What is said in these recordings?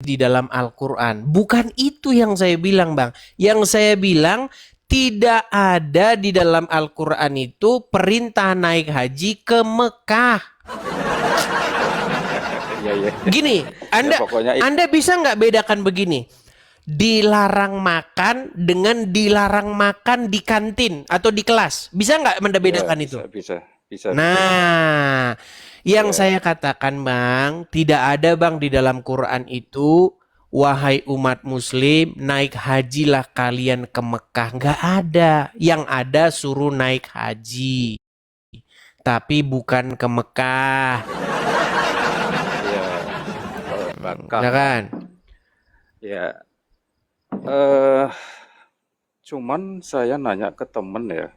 di dalam Al-Quran. Bukan itu yang saya bilang, Bang. Yang saya bilang tidak ada di dalam Al-Quran itu perintah naik haji ke Mekah. Iya, iya. Gini, Ya pokoknya Anda bisa nggak bedakan begini? Dilarang makan dengan dilarang makan di kantin atau di kelas. Bisa nggak Anda ya bedakan itu? bisa, bisa, bisa, bisa. Nah, yang Ya, saya katakan Bang, tidak ada Bang di dalam Quran itu, wahai umat muslim, naik hajilah kalian ke Mekah. Nggak ada. Yang ada suruh naik haji. Tapi bukan ke Mekah. ya. Kalau Bakah Ya kan, kan? ya. eh Cuman saya nanya ke temen ya,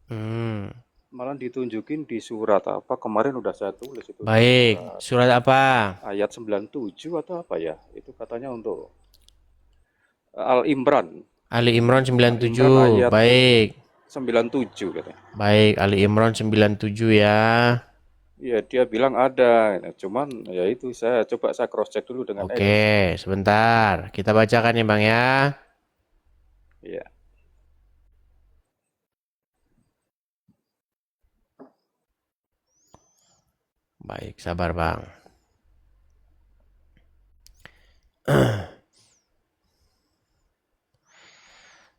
Hmm, malah ditunjukin di surat apa kemarin udah saya tulis itu di baik. surat Surat apa? ayat 97 atau apa ya? Itu katanya untuk Al-Imran. Ali Imran Al-Imran 97. ayat Baik. 97 katanya. Baik, Ali Imran 97 ya. Iya, dia bilang ada. Nah, cuman ya itu saya cross check dulu dengan Oke, Else. sebentar. Kita bacakan ya Bang ya. Iya. Baik, sabar Bang.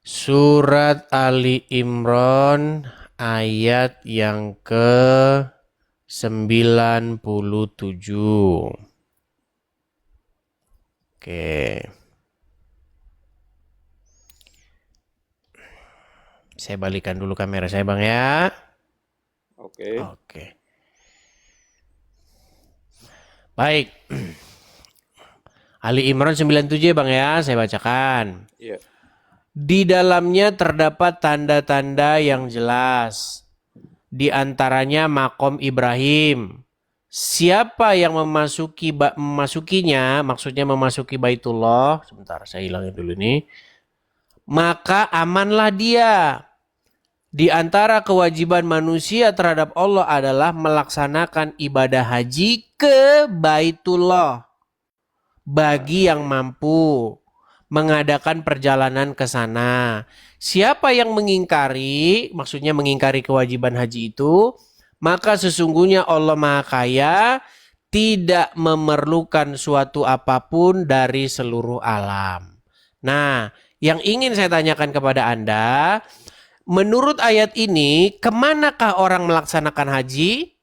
Surat Ali Imran ayat yang ke-97. Oke. Saya balikan dulu kamera saya Bang ya. Oke. Oke. Baik. Ali Imran 97 ya Bang ya, saya bacakan. Iya. Di dalamnya terdapat tanda-tanda yang jelas. Di antaranya makom Ibrahim. Siapa yang memasukinya, maksudnya memasuki Baitullah, sebentar saya hilangin dulu nih, maka amanlah dia. Di antara kewajiban manusia terhadap Allah adalah melaksanakan ibadah haji ke Baitullah Nah, bagi yang mampu mengadakan perjalanan ke sana. Siapa yang mengingkari, maksudnya mengingkari kewajiban haji itu, maka sesungguhnya Allah Maha Kaya tidak memerlukan suatu apapun dari seluruh alam. Nah, yang ingin saya tanyakan kepada Anda, menurut ayat ini, kemanakah orang melaksanakan haji?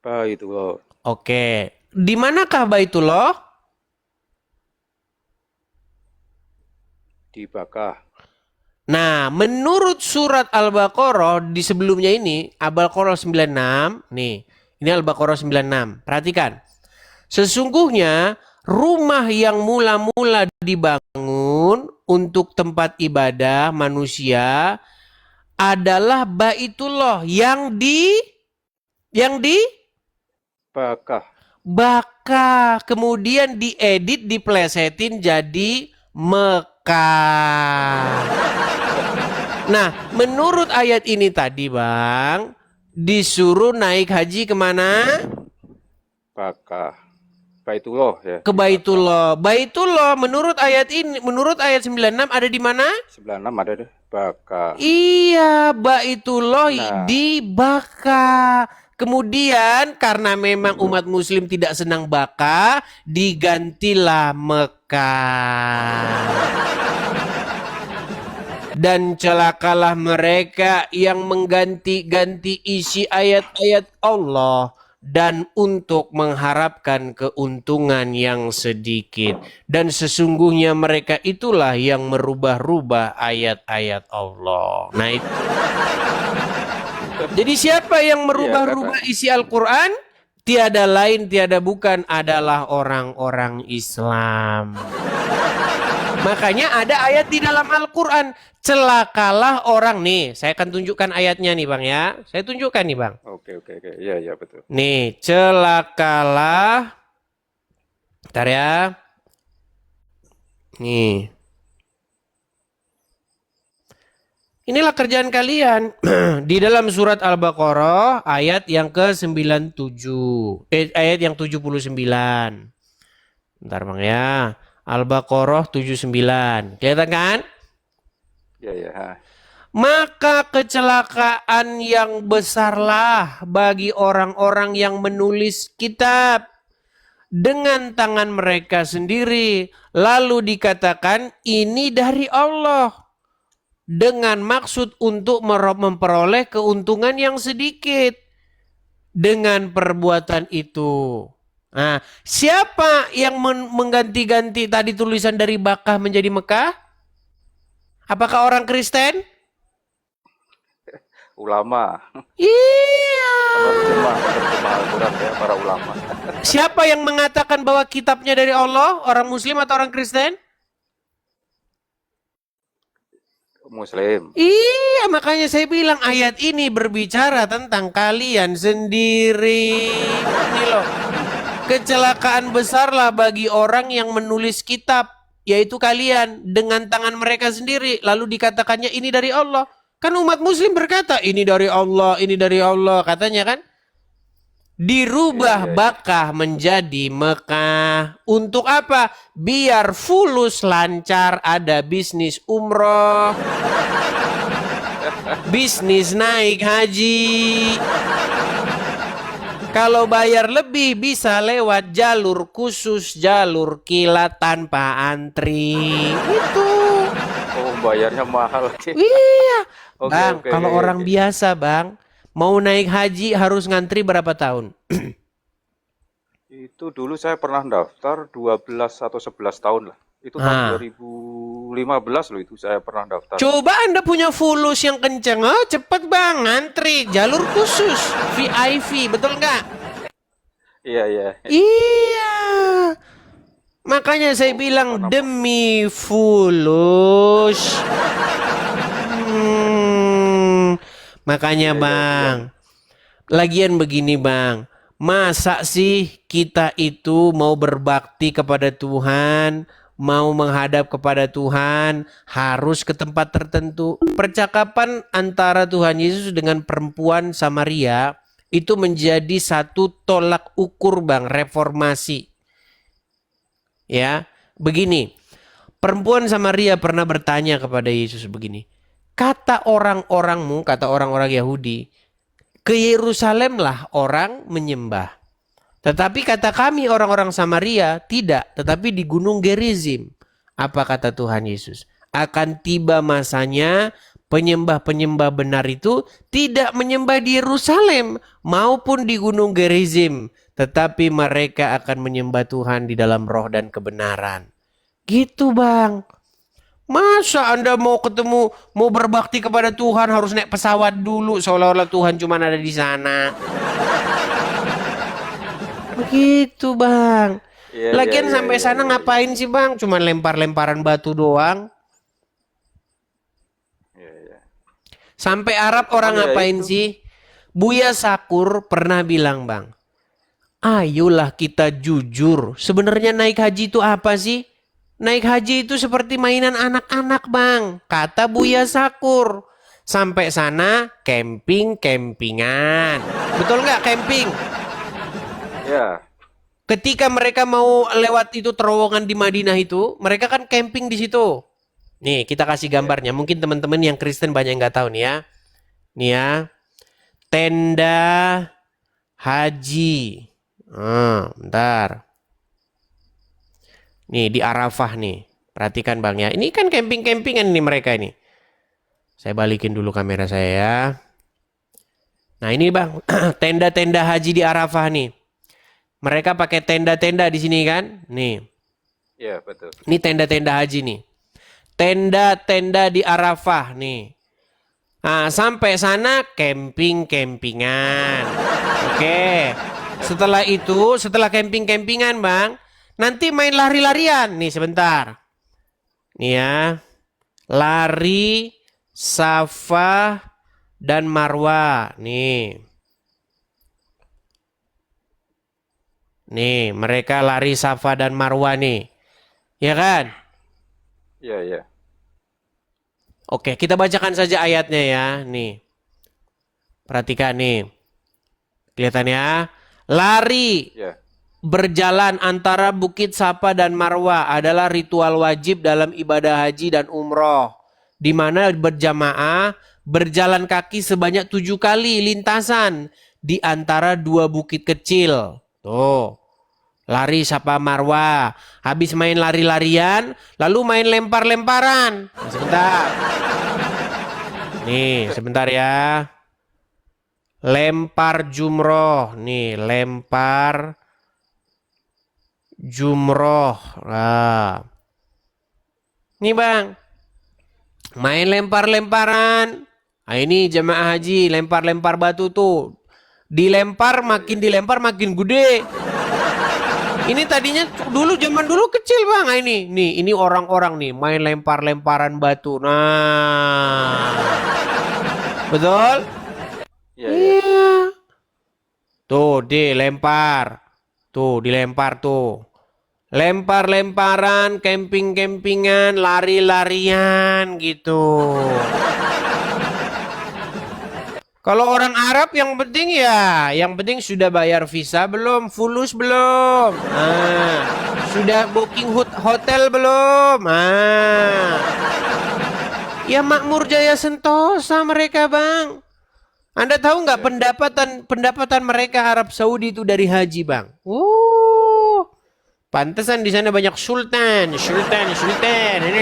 Baitullah Oke, di manakah Baitullah? di Bakah. Nah, menurut surat Al-Baqarah di sebelumnya ini, Al-Baqarah 96, nih, ini Al-Baqarah 96. Perhatikan. Sesungguhnya rumah yang mula-mula dibangun untuk tempat ibadah manusia adalah Baitullah yang di Bakah. Baka, kemudian diedit, diplesetin jadi Mekah. Nah, menurut ayat ini tadi, Bang, disuruh naik haji kemana? Bakah. Baitullah ya Ke di Bakah. Baitullah. Baitullah menurut ayat ini, menurut ayat 96 ada di mana? 96 ada deh. Bakah. Iya, Baitullah Nah, di Baka. Kemudian karena memang umat muslim tidak senang Baka, digantilah Mekah. Dan celakalah mereka yang mengganti-ganti isi ayat-ayat Allah dan untuk mengharapkan keuntungan yang sedikit. Dan sesungguhnya mereka itulah yang merubah-rubah ayat-ayat Allah. Nah itu. Jadi siapa yang iya karena merubah-rubah isi Al-Quran? Tiada lain, tiada bukan adalah orang-orang Islam. Makanya ada ayat di dalam Al-Quran. Celakalah orang nih. Saya akan tunjukkan ayatnya nih Bang ya. Saya tunjukkan nih Bang. oke, oke, oke. Iya, iya betul. Nih, celakalah. Bentar ya. Nih. Inilah kerjaan kalian. Di dalam surat Al-Baqarah ayat yang ke-97. Ayat yang 79. Bentar Bang ya. Al-Baqarah 79. Kelihatan kan? Ya, ya. Ha. Maka kecelakaan yang besarlah bagi orang-orang yang menulis kitab dengan tangan mereka sendiri. Lalu dikatakan ini dari Allah. Dengan maksud untuk memperoleh keuntungan yang sedikit. Dengan perbuatan itu. Nah, siapa yang mengganti-ganti tadi tulisan dari Bakkah menjadi Mekah? Apakah orang Kristen? Ulama, Iya. penerjemah Al-Quran ya, para ulama. Siapa yang mengatakan bahwa kitabnya dari Allah? Orang Muslim atau orang Kristen? Muslim. Iya, makanya saya bilang ayat ini berbicara tentang kalian sendiri. Ini loh. Kecelakaan besarlah bagi orang yang menulis kitab, yaitu kalian, dengan tangan mereka sendiri. Lalu dikatakannya ini dari Allah. Kan umat muslim berkata ini dari Allah, ini dari Allah, katanya kan. Dirubah Bakkah menjadi Mekah. Untuk apa? Biar fulus lancar, ada bisnis umroh, bisnis naik haji. Kalau bayar lebih bisa lewat jalur khusus, jalur kilat tanpa antri. Itu. Oh, bayarnya mahal. Iya. Oke, Bang, oke. kalau orang biasa, Bang, mau naik haji harus ngantri berapa tahun? Itu dulu saya pernah daftar 12 atau 11 tahun lah. Itu tahun 2015 loh itu saya pernah daftar. Coba Anda punya fulus yang kenceng, oh cepet Bang, ngantri, jalur khusus, VIP, betul nggak? Iya, iya. Iya. Makanya saya bilang demi fulus. Makanya Bang, lagian begini Bang, masa sih kita itu mau berbakti kepada Tuhan, mau menghadap kepada Tuhan, harus ke tempat tertentu. Percakapan antara Tuhan Yesus dengan perempuan Samaria itu menjadi satu tolak ukur Bang, reformasi. Ya, begini, perempuan Samaria pernah bertanya kepada Yesus begini, kata orang-orangmu, kata orang-orang Yahudi, ke Yerusalem lah orang menyembah. Tetapi kata kami orang-orang Samaria tidak, tetapi di Gunung Gerizim. Apa kata Tuhan Yesus? Akan tiba masanya penyembah-penyembah benar itu tidak menyembah di Yerusalem maupun di Gunung Gerizim. Tetapi mereka akan menyembah Tuhan di dalam roh dan kebenaran. Gitu Bang. Masa Anda mau ketemu, mau berbakti kepada Tuhan harus naik pesawat dulu seolah-olah Tuhan cuma ada di sana. Begitu Bang. Iya, Lagian iya, sampai iya, sana iya. ngapain sih Bang? Cuma lempar-lemparan batu doang. Iya, iya. Sampai Arab orang ya ngapain itu. sih? Buya Sakur pernah bilang Bang, ayolah kita jujur. Sebenarnya naik haji itu apa sih? Naik haji itu seperti mainan anak-anak Bang, kata Buya Sakur. Sampai sana camping-campingan. Betul nggak camping? Ya, Ketika mereka mau lewat itu terowongan di Madinah itu, mereka kan camping di situ. Nih, kita kasih gambarnya. Mungkin teman-teman yang Kristen banyak yang nggak tahu nih ya. Nih ya, tenda haji. Bentar. Nih di Arafah nih. Perhatikan Bang ya. Ini kan camping-campingan nih mereka ini. Saya balikin dulu kamera saya ya. Nah ini Bang, tenda-tenda haji di Arafah nih. Mereka pakai tenda-tenda di sini kan? Nih. ya betul. Ini tenda-tenda haji nih. Tenda-tenda di Arafah nih. Nah, sampai sana camping-campingan. Oke. Setelah itu, setelah camping-campingan, Bang, nanti main lari-larian. Nih sebentar. Nih ya. Lari, Safa, dan Marwa. Nih. Nih, mereka lari Safa dan Marwa nih. Ya kan? Iya, iya. Oke, kita bacakan saja ayatnya ya. Nih. Perhatikan nih. Kelihatan ya. Lari. Ya, berjalan antara Bukit Safa dan Marwah adalah ritual wajib dalam ibadah haji dan umroh, di mana berjamaah berjalan kaki sebanyak 7 kali lintasan di antara 2 bukit kecil. Tuh, lari Safa Marwah. Habis main lari-larian, lalu main lempar-lemparan. Nah, sebentar. Nih, sebentar ya. Lempar jumroh. Nih, lempar jumroh. Nah. Nih bang, main lempar-lemparan. Nah, ini jemaah haji lempar-lempar batu tuh. Dilempar makin gede. Ini tadinya dulu zaman dulu kecil bang. Nah, ini orang-orang nih main lempar-lemparan batu. Nah, betul? Iya, iya. Iya. Tuh, dilempar. Tuh, dilempar tuh. Lempar-lemparan, camping-campingan, lari-larian gitu. Kalau orang Arab yang penting sudah bayar visa belum, fulus belum, sudah booking hotel belum, ya makmur jaya sentosa mereka bang. Anda tahu nggak pendapatan mereka Arab Saudi itu dari haji bang? Pantesan di sana banyak sultan ini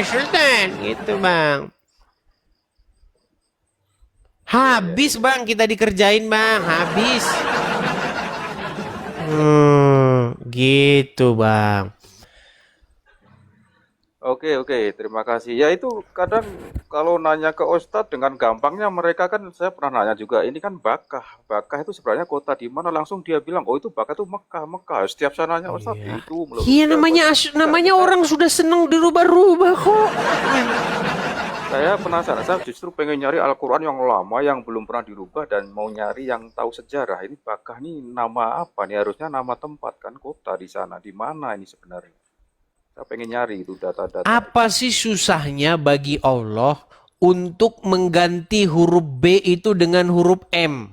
sultan gitu bang. Habis bang kita dikerjain bang, habis. Gitu bang. Oke, oke, terima kasih. Ya itu kadang kalau nanya ke Ustadz dengan gampangnya mereka kan saya pernah nanya juga, ini kan Bakkah. Bakkah itu sebenarnya kota di mana langsung dia bilang, oh itu Bakkah itu Mekah, Mekah. Setiap saya nanya Ustadz Iya. itu melulu Iya siapa namanya itu? Enggak, namanya kita orang sudah seneng dirubah-rubah kok. saya penasaran, saya justru pengen nyari Al-Quran yang lama yang belum pernah dirubah dan mau nyari yang tahu sejarah. Ini Bakkah nih nama apa nih? Harusnya nama tempat kan kota di sana. Di mana ini sebenarnya? Saya pengen nyari itu data-data itu. Apa sih susahnya bagi Allah untuk mengganti huruf B itu dengan huruf M?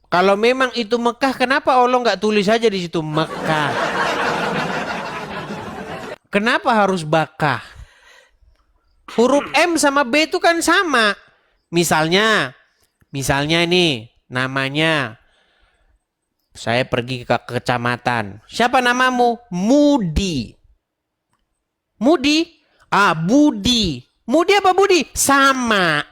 Kalau memang itu Mekah, kenapa Allah nggak tulis saja di situ Mekah? Kenapa harus Bakkah? Huruf M sama B itu kan sama. Misalnya ini namanya saya pergi ke kecamatan. Siapa namamu? Mudi. Mudi? Budi. Mudi apa Budi? Sama.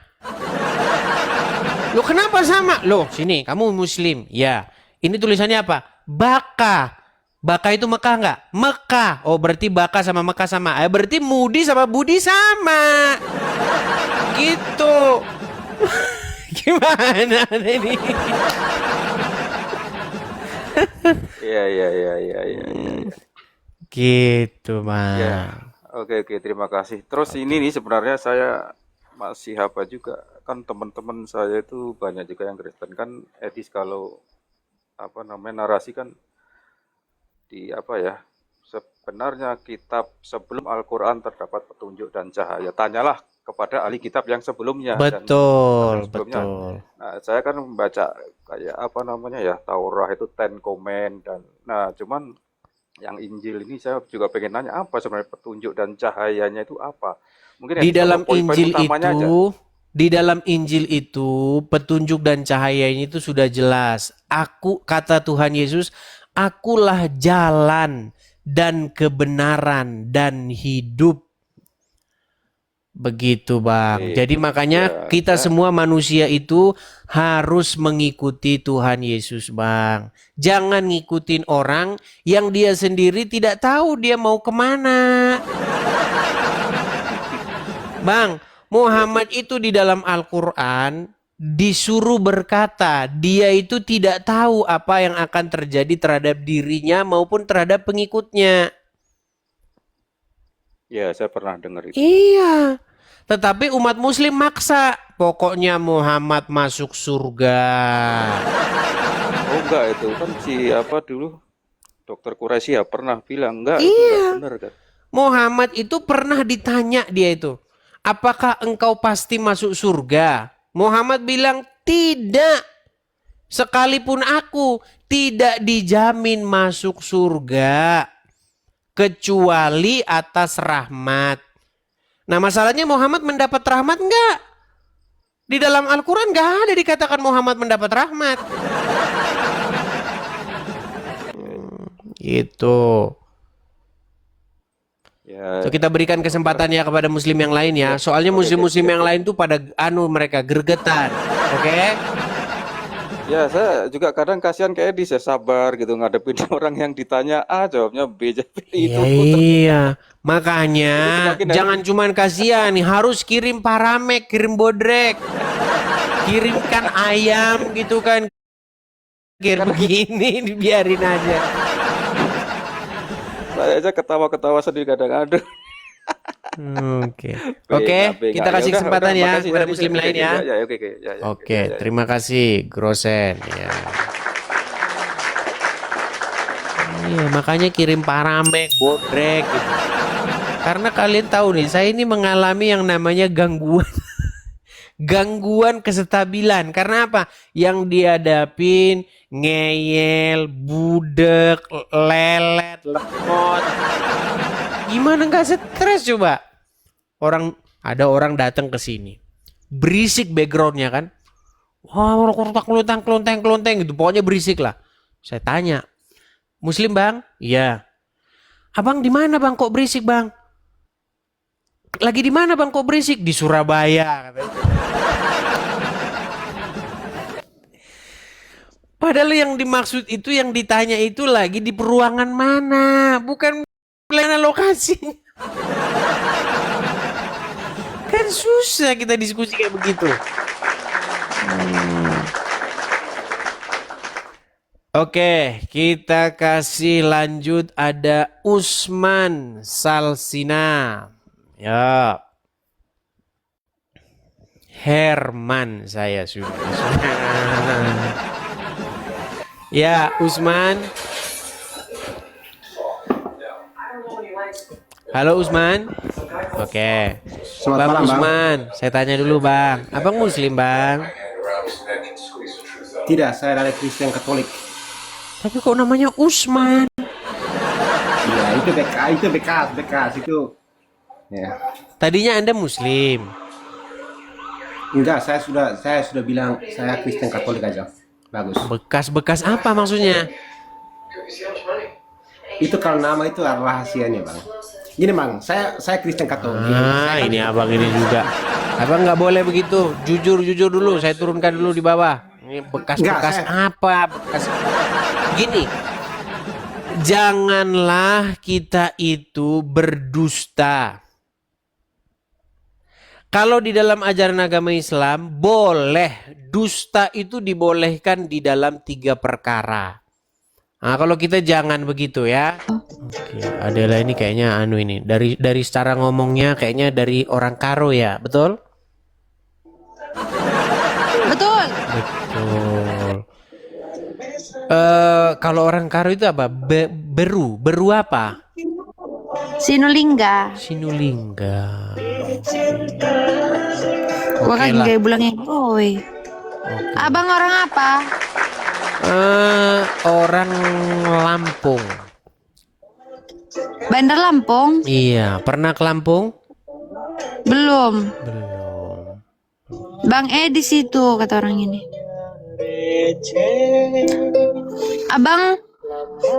Loh kenapa sama? Loh sini kamu muslim. Ya. Ini tulisannya apa? Baka. Baka itu Mekah nggak? Mekah. Oh berarti Baka sama Mekah sama. Berarti Mudi sama Budi sama. Gitu. Gimana ini? Iya, iya, iya, iya, iya, iya. Gitu Ya, bang. oke, oke, terima kasih. Terus ini nih sebenarnya saya masih apa juga kan teman-teman saya itu banyak juga yang Kristen kan etis kalau apa namanya narasi kan di apa ya sebenarnya kitab sebelum Al-Quran terdapat petunjuk dan cahaya. Tanyalah kepada ahli kitab yang sebelumnya dan kitab yang Betul, sebelumnya. betul. Nah, saya kan membaca kayak apa namanya ya Taurat itu Ten Command dan nah cuman yang Injil ini saya juga pengen nanya apa sebenarnya petunjuk dan cahayanya itu apa? Mungkin Di Edi dalam coba poin-poin Injil utamanya aja. itu, di dalam Injil itu petunjuk dan cahayanya itu sudah jelas. Kata Tuhan Yesus, akulah jalan dan kebenaran dan hidup. Begitu bang. Oke, Jadi makanya ya kita saya semua manusia itu harus mengikuti Tuhan Yesus bang. Jangan ngikutin orang yang dia sendiri tidak tahu dia mau kemana. Bang, ya Muhammad itu di dalam Al-Quran disuruh berkata dia itu tidak tahu apa yang akan terjadi terhadap dirinya maupun terhadap pengikutnya. ya saya pernah dengar itu. Iya. Tetapi umat muslim maksa. Pokoknya Muhammad masuk surga. Oh enggak itu kan si apa dulu Dokter Quraisy ya pernah bilang enggak itu enggak Iya. benar kan. Muhammad itu pernah ditanya dia itu. Apakah engkau pasti masuk surga? Muhammad bilang tidak. Sekalipun aku tidak dijamin masuk surga kecuali atas rahmat. Nah, masalahnya Muhammad mendapat rahmat enggak? Di dalam Al-Quran enggak ada dikatakan Muhammad mendapat rahmat. Gitu. Ya, So, kita berikan kesempatan ya kepada muslim yang lain ya. Soalnya muslim-muslim yang lain tuh pada mereka gregetan. Oke? ya saya juga kadang kasihan kayak Edi, saya sabar gitu ngadepin orang yang ditanya A jawabnya B, jadi itu. Iya. Makanya Itu semakin hari jangan cuman kasihan nih, harus kirim paramek, kirim bodrek, kirimkan ayam gitu kan. Kirim begini dibiarin aja. saya aja ketawa-ketawa sendiri kadang, aduh. Oke. B Oke, nggak, B kita nggak. Ya kasih udah, kesempatan ya makasih kepada tadi. muslim Oke, lain oke, ya. ya, oke, oke, ya, ya, Oke, ya. terima kasih Grosen ya. Iya, makanya kirim paramek, bodrek gitu. Karena kalian tahu nih, saya ini mengalami yang namanya gangguan gangguan kesestabilan. Karena apa? Yang dihadapin ngeyel, budek, lelet, lemot. Gimana nggak stres coba? Ada orang datang ke sini, berisik backgroundnya kan. Wah, klontang klonteng klonteng gitu. Pokoknya berisik lah. Saya tanya, Muslim bang? Iya. Abang di mana bang? Kok berisik bang? Lagi di mana bang? Kok berisik? Di Surabaya. Katanya. Padahal yang dimaksud itu, yang ditanya itu lagi di peruangan mana, bukan pelayanan lokasi. Kan susah kita diskusi kayak begitu. Oke, kita kasih lanjut, ada Usman Salsina. Ya. Herman saya sudah. Ya, Usman. Halo Usman. Oke. Selamat Bang malam, Bang. Usman, saya tanya dulu Bang. Abang Muslim Bang? Tidak, saya dari Kristen Katolik. Tapi kok namanya Usman? Ya, itu bekas itu. Ya. Tadinya Anda Muslim. Enggak, saya sudah bilang saya Kristen Katolik aja. Bagus. Bekas-bekas apa maksudnya? Itu kalau nama itu rahasianya, Bang. Gini, Bang, saya Kristen Katolik. Ah, ini abang ini juga. Abang nggak boleh begitu. Jujur dulu. Saya turunkan dulu di bawah. Ini bekas-bekas Enggak, apa? Bekas. Gini. Janganlah kita itu berdusta. Kalau di dalam ajaran agama Islam, boleh dusta itu dibolehkan di dalam 3 perkara. Nah, kalau kita jangan begitu ya. Oke, Adela ini kayaknya ini dari cara ngomongnya kayaknya dari orang Karo ya, betul? Betul. Betul. Kalau orang Karo itu apa? Beru apa? Sinulingga. Sinulingga. Gua Oke kan lah. kayak bulangnya. Oi. Abang orang apa? Orang Lampung. Bandar Lampung? Iya, pernah ke Lampung? Belum. Belum. Bang di situ kata orang ini. Abang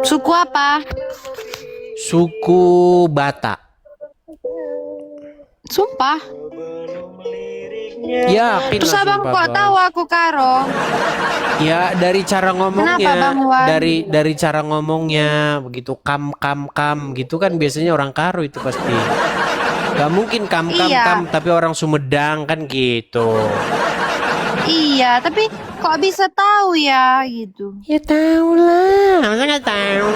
suku apa? Suku Batak. Sumpah. Yakin Terus lah, abang sumpah, kok Bang. tahu aku Karo? Ya dari cara ngomongnya, Kenapa, Bang Wan? dari cara ngomongnya begitu kam gitu kan biasanya orang Karo itu pasti. Gak mungkin kam Iya. tapi orang Sumedang kan gitu. Iya, tapi kok bisa tahu ya gitu? Ya tahu lah, masa nggak tahu?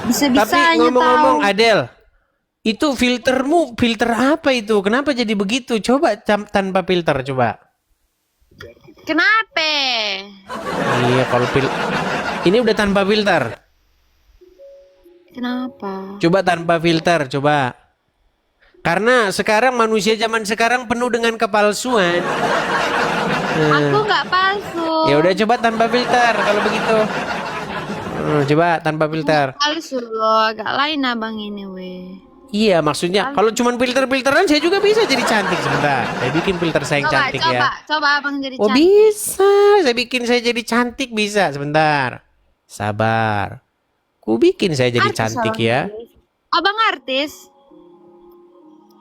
Tapi Bisa-bisanya ngomong-ngomong tahu. Adel, itu filtermu filter apa itu? Kenapa jadi begitu? Coba tanpa filter coba. Kenapa? Iya kalau ini udah tanpa filter. Kenapa? Coba tanpa filter, coba. Karena sekarang manusia zaman sekarang penuh dengan kepalsuan. Aku nggak palsu. Ya udah coba tanpa filter kalau begitu. Coba tanpa filter. Palsu loh, agak lain abang ini weh. Iya, maksudnya kalau cuman filter-filteran saya juga bisa jadi cantik sebentar. Saya bikin filter saya yang cantik ya. Coba abang jadi Oh cantik. bisa, saya jadi cantik bisa sebentar. Sabar. Ku bikin saya jadi Artis cantik abang ya. jadi. Abang artis.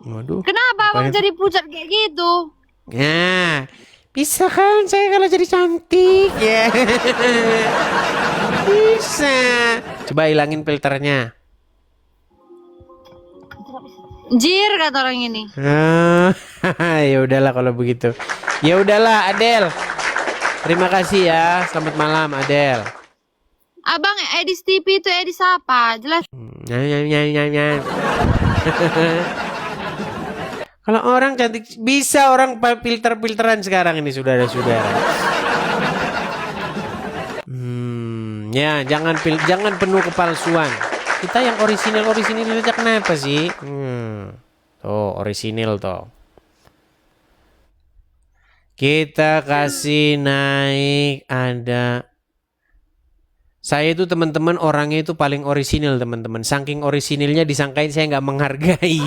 Waduh. Kenapa abang Apanya? jadi pucat kayak gitu? Nah, bisa kan saya kalau jadi cantik ya. Bisa. Coba hilangin filternya. Jir kata orang ini. Ya udahlah kalau begitu. Ya udahlah Adel. Terima kasih ya. Selamat malam Adel. Abang Edis TV itu Edis apa? Jelas. Nyam. Kalau orang cantik bisa orang filter-filteran sekarang ini saudara-saudara. Ya jangan penuh kepalsuan. Kita yang orisinil aja kenapa sih? Tuh orisinil toh. Kita kasih naik ada. Saya itu teman-teman orangnya itu paling orisinil teman-teman. Saking orisinilnya disangkain saya nggak menghargai.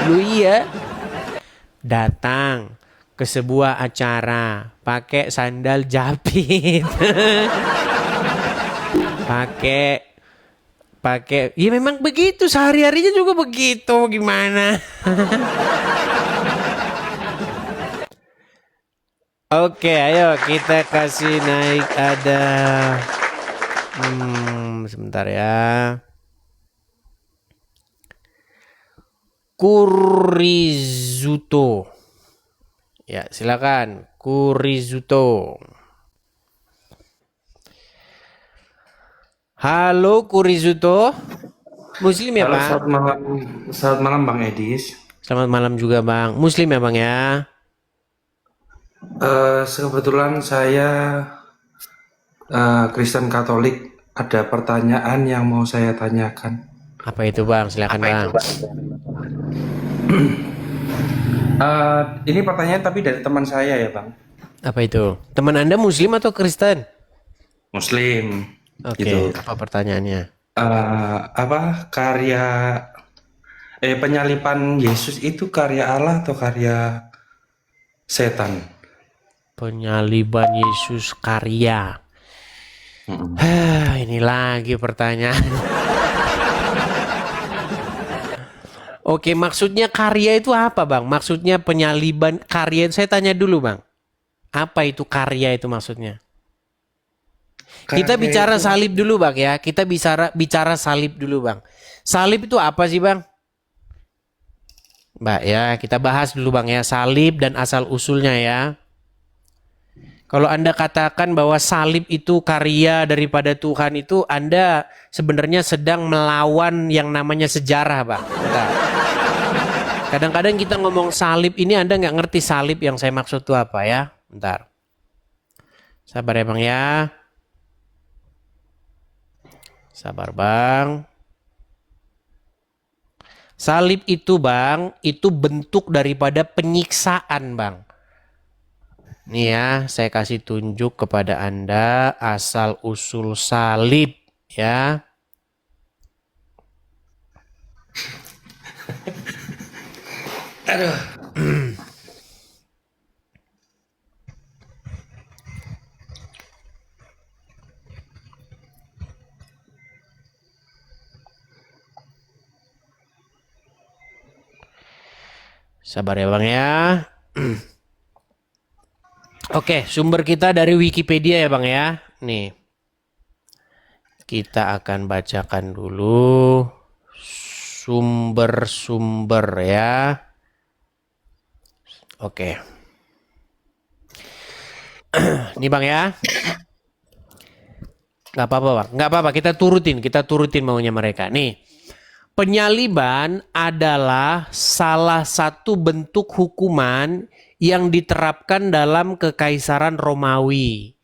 Lu iya. Datang ke sebuah acara pakai sandal japit. pakai ya memang begitu sehari-harinya juga begitu gimana. Oke ayo kita kasih naik ada sebentar ya. Kurizuto. Ya, silakan. Kurizuto. Halo Kurizuto. Muslim ya, Halo, Bang? selamat malam. Selamat malam, Bang Edis. Selamat malam juga, Bang. Muslim ya, Bang ya? Kebetulan saya Kristen Katolik. Ada pertanyaan yang mau saya tanyakan. Apa itu, Bang? Silakan, Bang. Ini pertanyaan tapi dari teman saya ya, Bang. Apa itu? Teman Anda Muslim atau Kristen? Muslim. Oke, Gitu. apa pertanyaannya? Penyalipan Yesus itu karya Allah atau karya setan? Penyaliban Yesus karya. Ini lagi pertanyaan. Oke, maksudnya karya itu apa, Bang? Maksudnya penyaliban karya itu saya tanya dulu, Bang. Apa itu karya itu maksudnya? Kita Karya bicara itu- salib dulu, Bang ya. Kita bicara salib dulu, Bang. Salib itu apa sih, Bang? Mbak ya, kita bahas dulu, Bang ya, salib dan asal usulnya ya. Kalau Anda katakan bahwa salib itu karya daripada Tuhan itu, Anda sebenarnya sedang melawan yang namanya sejarah, Bang. Bentar. Kadang-kadang kita ngomong salib ini Anda nggak ngerti salib yang saya maksud itu apa ya. Bentar. Sabar ya, Bang ya. Sabar, Bang. Salib itu, Bang, itu bentuk daripada penyiksaan, Bang. Nih ya, saya kasih tunjuk kepada Anda asal usul salib ya. Sabar ya, Bang ya. Oke, sumber kita dari Wikipedia ya, Bang ya. Nih. Kita akan bacakan dulu sumber-sumber ya. Oke. Nih, Bang ya. Nggak apa-apa, Bang. Nggak apa-apa, kita turutin maunya mereka. Nih. Penyaliban adalah salah satu bentuk hukuman yang diterapkan dalam Kekaisaran Romawi.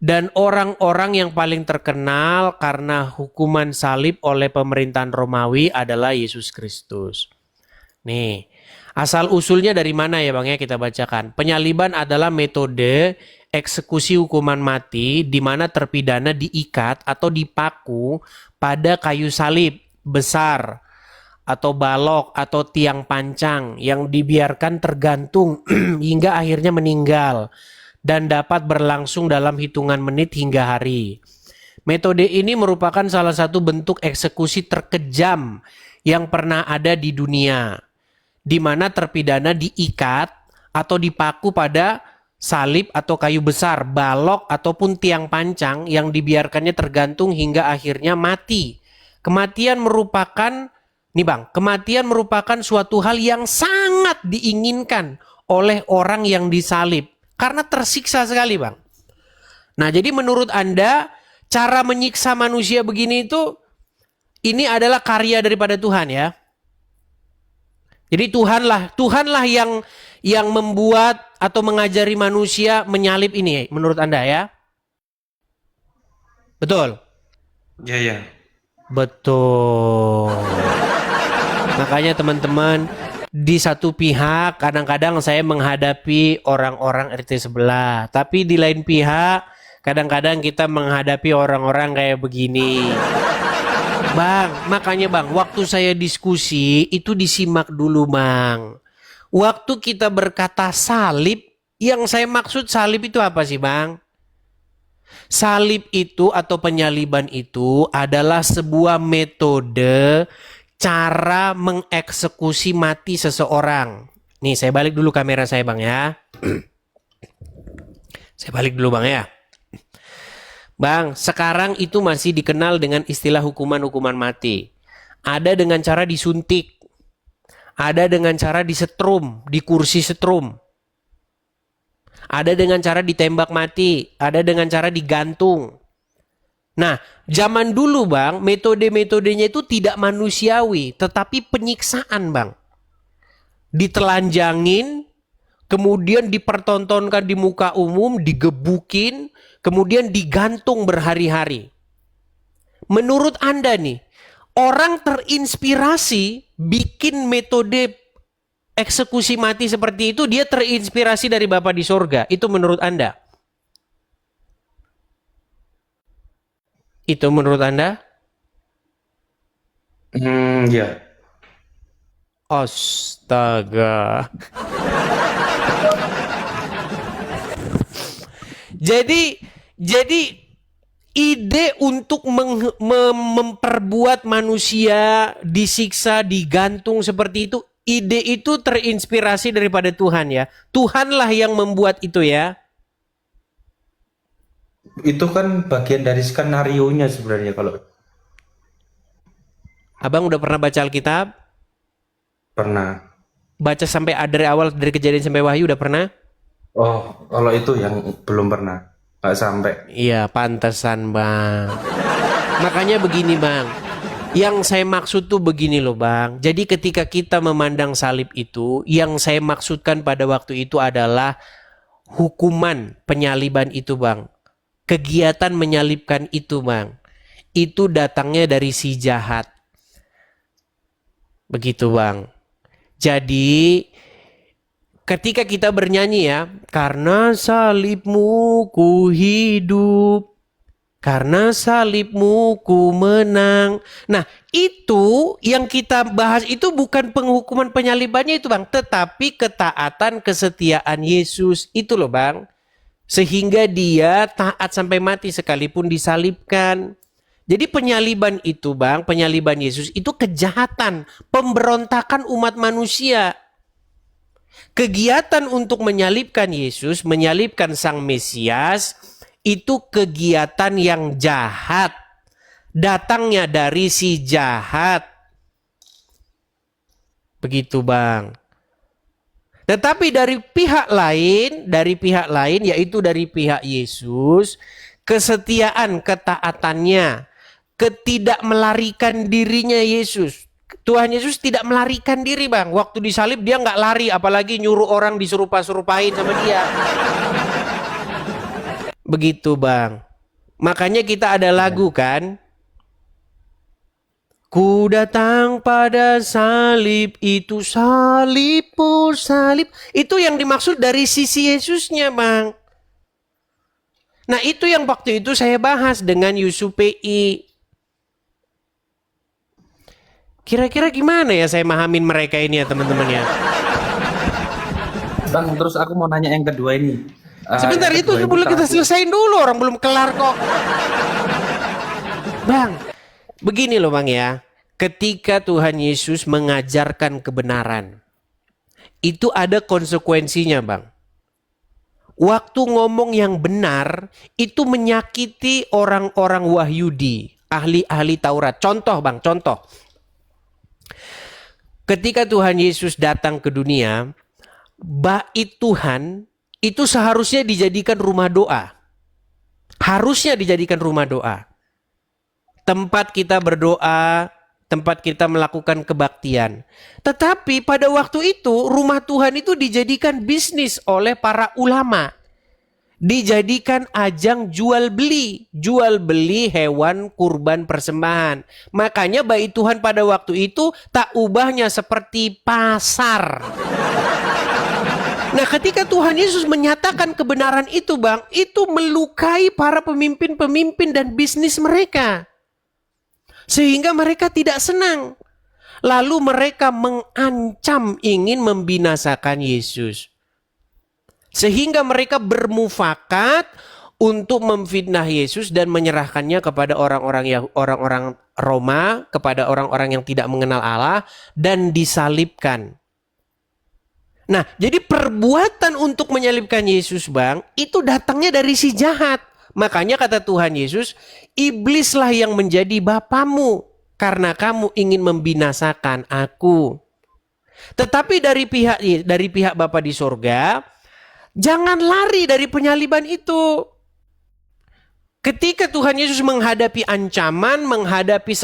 Dan orang-orang yang paling terkenal karena hukuman salib oleh pemerintahan Romawi adalah Yesus Kristus. Nih, asal usulnya dari mana ya Bang ya, kita bacakan. Penyaliban adalah metode eksekusi hukuman mati di mana terpidana diikat atau dipaku pada kayu salib besar atau balok atau tiang pancang yang dibiarkan tergantung hingga akhirnya meninggal dan dapat berlangsung dalam hitungan menit hingga hari. Metode ini merupakan salah satu bentuk eksekusi terkejam yang pernah ada di dunia, di mana terpidana diikat atau dipaku pada salib atau kayu besar, balok ataupun tiang pancang yang dibiarkannya tergantung hingga akhirnya mati. Kematian merupakan kematian merupakan suatu hal yang sangat diinginkan oleh orang yang disalib karena tersiksa sekali, Bang. Nah, jadi menurut Anda cara menyiksa manusia begini itu ini adalah karya daripada Tuhan ya. Jadi Tuhanlah yang membuat atau mengajari manusia menyalib ini menurut Anda ya. Betul? Ya, ya. Betul. Makanya teman-teman, di satu pihak kadang-kadang saya menghadapi orang-orang RT sebelah, tapi di lain pihak kadang-kadang kita menghadapi orang-orang kayak begini. Bang, makanya Bang, waktu saya diskusi itu disimak dulu Bang. Waktu kita berkata salib, yang saya maksud salib itu apa sih Bang? Salib itu atau penyaliban itu adalah sebuah metode cara mengeksekusi mati seseorang. Nih saya balik dulu kamera saya Bang ya. Saya balik dulu Bang ya. Bang, sekarang itu masih dikenal dengan istilah hukuman-hukuman mati. Ada dengan cara disuntik. Ada dengan cara disetrum, di kursi setrum. Ada dengan cara ditembak mati. Ada dengan cara digantung. Nah, zaman dulu Bang, metode-metodenya itu tidak manusiawi, tetapi penyiksaan Bang. Ditelanjangin, kemudian dipertontonkan di muka umum, digebukin, kemudian digantung berhari-hari. Menurut Anda nih, orang terinspirasi bikin metode eksekusi mati seperti itu, dia terinspirasi dari Bapa di sorga. Itu menurut Anda? Itu menurut Anda? Ya. Astaga. Jadi ide untuk memperbuat manusia disiksa, digantung seperti itu, ide itu terinspirasi daripada Tuhan ya. Tuhanlah yang membuat itu ya. Itu kan bagian dari skenario-nya sebenarnya kalau Abang udah pernah baca Alkitab? pernah. Baca sampai dari awal, dari Kejadian sampai Wahyu udah pernah? Oh, kalau itu yang belum pernah. Nggak sampai. Iya, pantesan Bang. Makanya begini Bang. Yang saya maksud tuh begini loh Bang. Jadi ketika kita memandang salib itu, yang saya maksudkan pada waktu itu adalah hukuman penyaliban itu Bang. Kegiatan menyalibkan itu Bang. Itu datangnya dari si jahat. Begitu Bang. Jadi ketika kita bernyanyi ya, karena salibmu ku hidup, karena salibmu ku menang. Nah itu yang kita bahas itu bukan penghukuman penyalibannya itu Bang, tetapi ketaatan kesetiaan Yesus itu loh Bang. Sehingga dia taat sampai mati sekalipun disalibkan. Jadi penyaliban itu Bang, penyaliban Yesus itu kejahatan, pemberontakan umat manusia. Kegiatan untuk menyalibkan Yesus, menyalibkan Sang Mesias, itu kegiatan yang jahat. Datangnya dari si jahat. Begitu Bang. Tetapi dari pihak lain yaitu dari pihak Yesus, kesetiaan, ketaatannya, ketidak melarikan dirinya Yesus. Tuhan Yesus tidak melarikan diri Bang. Waktu disalib dia nggak lari, apalagi nyuruh orang disuruh-surupain sama dia. Begitu Bang. Makanya kita ada lagu kan. Ku datang pada salib, itu salib, oh salib. Itu yang dimaksud dari sisi Yesusnya, Bang. Nah, itu yang waktu itu saya bahas dengan Yusuf PI. Kira-kira gimana ya saya mahamin mereka ini ya, teman-teman ya? Bang, terus aku mau nanya yang kedua ini. Sebentar, Yang itu kedua dulu kita terakhir. selesaiin dulu, orang belum kelar kok. Bang, begini loh Bang ya. Ketika Tuhan Yesus mengajarkan kebenaran, itu ada konsekuensinya Bang. Waktu ngomong yang benar, itu menyakiti orang-orang Wahyudi, ahli-ahli Taurat. Contoh Bang, contoh. Ketika Tuhan Yesus datang ke dunia, bait Tuhan itu seharusnya dijadikan rumah doa. Harusnya dijadikan rumah doa. Tempat kita berdoa, tempat kita melakukan kebaktian. Tetapi pada waktu itu rumah Tuhan itu dijadikan bisnis oleh para ulama. Dijadikan ajang jual beli hewan kurban persembahan. Makanya bait Tuhan pada waktu itu tak ubahnya seperti pasar. Nah, ketika Tuhan Yesus menyatakan kebenaran itu, Bang, itu melukai para pemimpin-pemimpin dan bisnis mereka. Sehingga mereka tidak senang. Lalu mereka mengancam ingin membinasakan Yesus. Sehingga mereka bermufakat untuk memfitnah Yesus dan menyerahkannya kepada orang-orang Roma, kepada orang-orang yang tidak mengenal Allah, dan disalibkan. Nah, jadi perbuatan untuk menyalibkan Yesus, Bang, itu datangnya dari si jahat. Makanya kata Tuhan Yesus, iblislah yang menjadi bapamu karena kamu ingin membinasakan aku. Tetapi dari pihak Bapa di sorga, jangan lari dari penyaliban itu. Ketika Tuhan Yesus menghadapi ancaman, menghadapi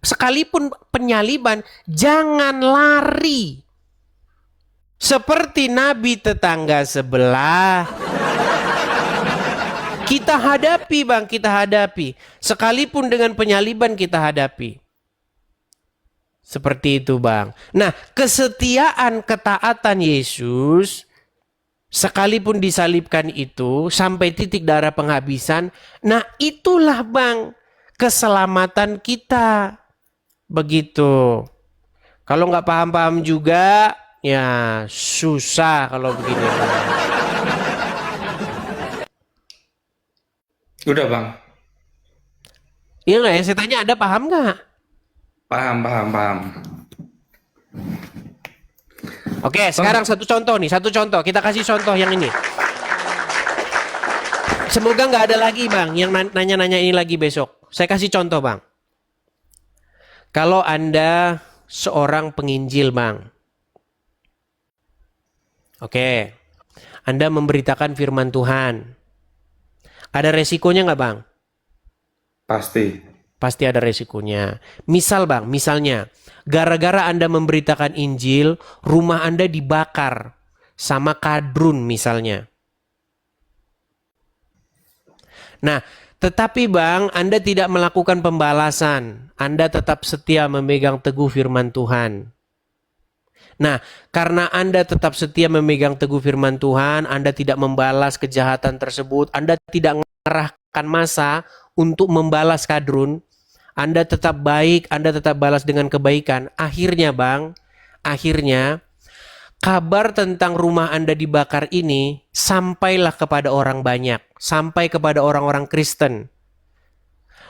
sekalipun penyaliban, jangan lari. Seperti nabi tetangga sebelah. Kita hadapi Bang, kita hadapi. Sekalipun dengan penyaliban kita hadapi. Seperti itu Bang. Nah, kesetiaan, ketaatan Yesus, sekalipun disalibkan itu, sampai titik darah penghabisan, nah itulah Bang, keselamatan kita. Begitu. Kalau nggak paham-paham juga, ya susah kalau begini Bang. Udah Bang, Iya nggak ya? Saya tanya, Anda paham nggak? paham. Oke, sekarang satu contoh. Kita kasih contoh yang ini. Semoga nggak ada lagi Bang yang nanya-nanya ini lagi besok. Saya kasih contoh Bang. Kalau Anda seorang penginjil Bang. Oke, Anda memberitakan firman Tuhan. Ada resikonya nggak Bang? Pasti. Pasti ada resikonya. Misal Bang, misalnya gara-gara Anda memberitakan Injil, rumah Anda dibakar sama kadrun misalnya. Nah, tetapi Bang, Anda tidak melakukan pembalasan. Anda tetap setia memegang teguh firman Tuhan. Nah, karena Anda tetap setia memegang teguh firman Tuhan, Anda tidak membalas kejahatan tersebut, Anda tidak mengerahkan massa untuk membalas kadrun, Anda tetap baik, Anda tetap balas dengan kebaikan. Akhirnya Bang, kabar tentang rumah Anda dibakar ini sampailah kepada orang banyak, sampai kepada orang-orang Kristen.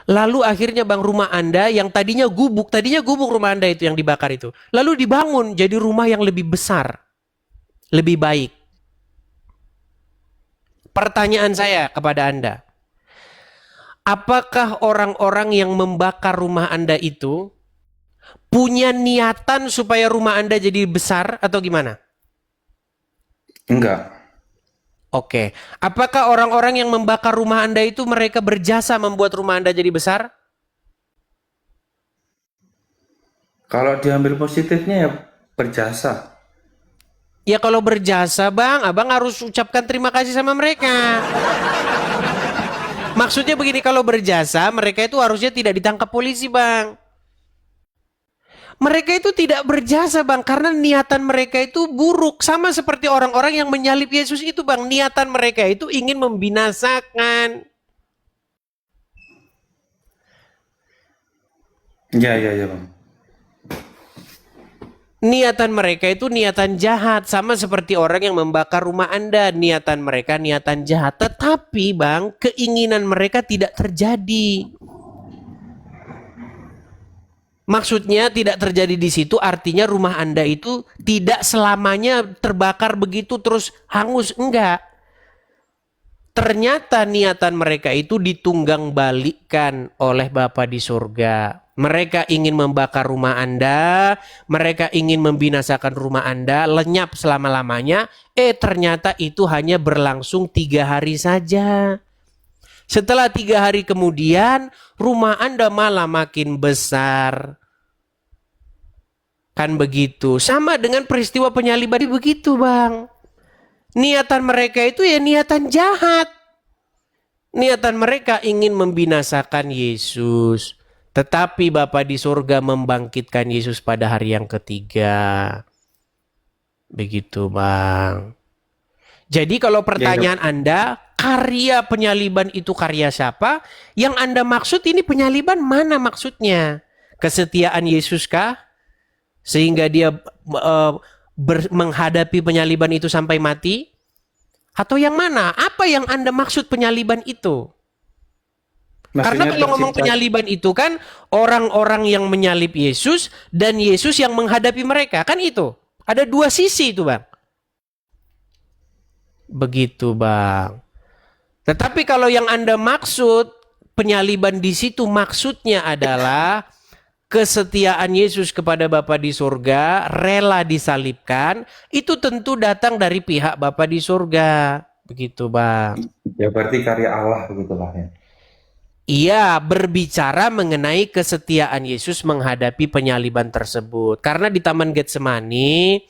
Lalu akhirnya Bang, rumah Anda yang tadinya gubuk rumah Anda itu yang dibakar itu, lalu dibangun jadi rumah yang lebih besar, lebih baik. Pertanyaan saya kepada Anda, apakah orang-orang yang membakar rumah Anda itu punya niatan supaya rumah Anda jadi besar atau gimana? Enggak. Oke. Apakah orang-orang yang membakar rumah Anda itu mereka berjasa membuat rumah Anda jadi besar? Kalau diambil positifnya ya berjasa. Ya kalau berjasa Bang, Abang harus ucapkan terima kasih sama mereka. Maksudnya begini, kalau berjasa mereka itu harusnya tidak ditangkap polisi Bang. Mereka itu tidak berjasa bang, karena niatan mereka itu buruk. Sama seperti orang-orang yang menyalib Yesus itu bang. Niatan mereka itu ingin membinasakan. Ya, Bang. Niatan mereka itu niatan jahat. Sama seperti orang yang membakar rumah Anda. Niatan mereka niatan jahat. Tetapi bang, keinginan mereka tidak terjadi. Maksudnya tidak terjadi di situ artinya rumah Anda itu tidak selamanya terbakar begitu terus hangus. Enggak. Ternyata niatan mereka itu ditunggang balikkan oleh Bapa di surga. Mereka ingin membakar rumah Anda, mereka ingin membinasakan rumah Anda, lenyap selama-lamanya. Ternyata itu hanya berlangsung 3 hari saja. Setelah 3 hari kemudian, rumah Anda malah makin besar. Kan begitu. Sama dengan peristiwa penyaliban begitu bang. Niatan mereka itu ya niatan jahat. Niatan mereka ingin membinasakan Yesus. Tetapi Bapa di surga membangkitkan Yesus pada hari yang ketiga. Begitu bang. Jadi kalau pertanyaan Anda, karya penyaliban itu karya siapa? Yang Anda maksud ini penyaliban mana maksudnya? Kesetiaan Yesus kah? Sehingga dia menghadapi penyaliban itu sampai mati? Atau yang mana? Apa yang Anda maksud penyaliban itu? Karena kalau ngomong penyaliban itu kan orang-orang yang menyalib Yesus dan Yesus yang menghadapi mereka. Kan itu. Ada 2 sisi itu bang. Begitu bang. Tetapi kalau yang Anda maksud penyaliban di situ maksudnya adalah kesetiaan Yesus kepada Bapa di surga, rela disalibkan, itu tentu datang dari pihak Bapa di surga. Begitu bang. Ya berarti karya Allah begitulah ya. Ia berbicara mengenai kesetiaan Yesus menghadapi penyaliban tersebut. Karena di Taman Getsemani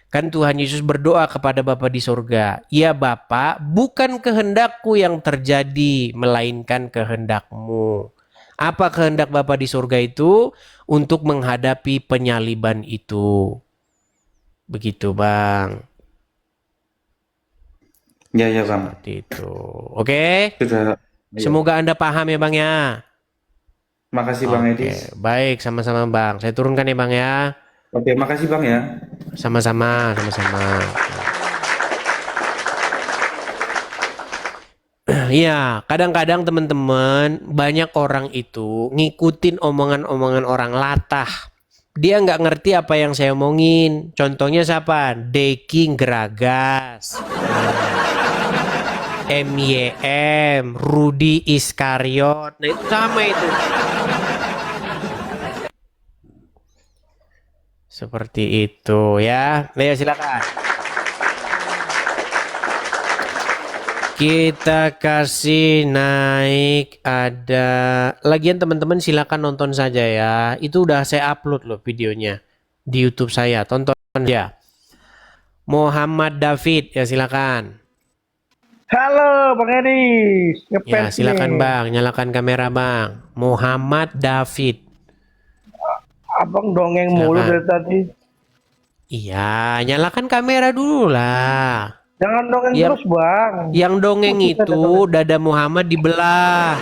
kan Tuhan Yesus berdoa kepada Bapa di surga. Ya Bapa, bukan kehendakku yang terjadi, melainkan kehendak-Mu. Apa kehendak Bapa di surga itu? Untuk menghadapi penyaliban itu. Begitu bang. Ya bang. Seperti itu. Oke? Sudah. Semoga Anda paham ya bang ya. Makasih Bang Edis. Baik, sama-sama bang. Saya turunkan ya bang ya. Oke, makasih Bang ya. Sama-sama. Ya, kadang-kadang teman-teman banyak orang itu ngikutin omongan-omongan orang latah. Dia nggak ngerti apa yang saya omongin. Contohnya siapa? Deking Geragas, MYM, Rudi Iskariot. Nah itu sama itu. Seperti itu ya. Nah, ya silakan. Kita kasih naik ada. Lagian teman-teman silakan nonton saja ya. Itu udah saya upload loh videonya di YouTube saya. Tonton ya. Muhammad David ya silakan. Halo Bang Edis. Ya silakan Bang, nyalakan kamera Bang. Muhammad David. Abang dongeng mulu dari tadi. Iya, nyalakan kamera dulu lah. Jangan dongeng terus Bang. Yang dongeng itu dada Muhammad dibelah.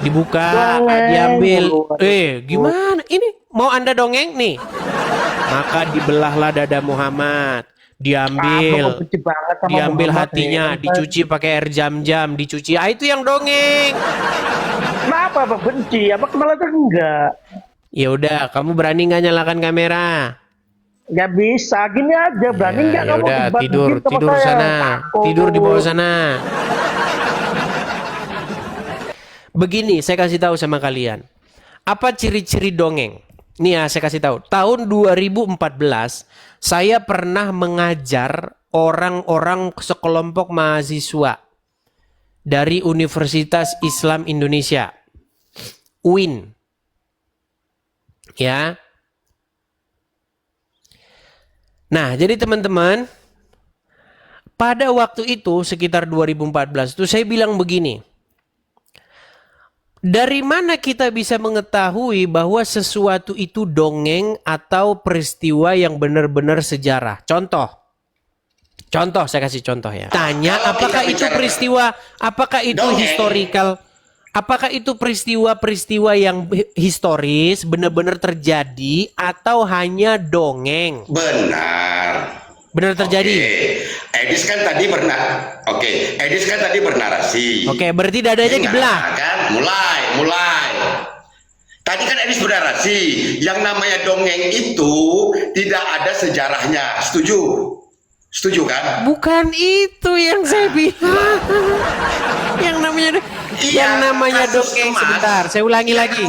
Dibuka, diambil. Gimana? Ini mau Anda dongeng nih? Maka dibelahlah dada Muhammad. Diambil hatinya, dicuci pakai air jam-jam, dicuci. Itu yang dongeng. Kenapa Abang benci? Abang malah enggak. Ya udah, kamu berani nggak nyalakan kamera? Nggak bisa, gini aja. Berani nggak kamu? Udah tidur sana, tidur di bawah sana. Begini, saya kasih tahu sama kalian. Apa ciri-ciri dongeng? Nih ya, saya kasih tahu. Tahun 2014, saya pernah mengajar orang-orang sekelompok mahasiswa dari Universitas Islam Indonesia, UIN. Ya. Nah, jadi teman-teman, pada waktu itu sekitar 2014 itu saya bilang begini. Dari mana kita bisa mengetahui bahwa sesuatu itu dongeng atau peristiwa yang benar-benar sejarah? Contoh, saya kasih contoh ya. Tanya, Kalau apakah kita itu bicara peristiwa, apakah itu dongeng. historical, apakah itu peristiwa-peristiwa yang historis, benar-benar terjadi, atau hanya dongeng? Benar. Benar terjadi? Edis kan tadi Edis kan tadi bernarasi. Oke, berarti dadanya Dengar, dibelah. kan? Mulai. Tadi kan Edis bernarasi, yang namanya dongeng itu tidak ada sejarahnya. Setuju kan? Bukan itu yang saya bilang. yang namanya kasus dongeng. emas. Sebentar, saya ulangi Iya, lagi.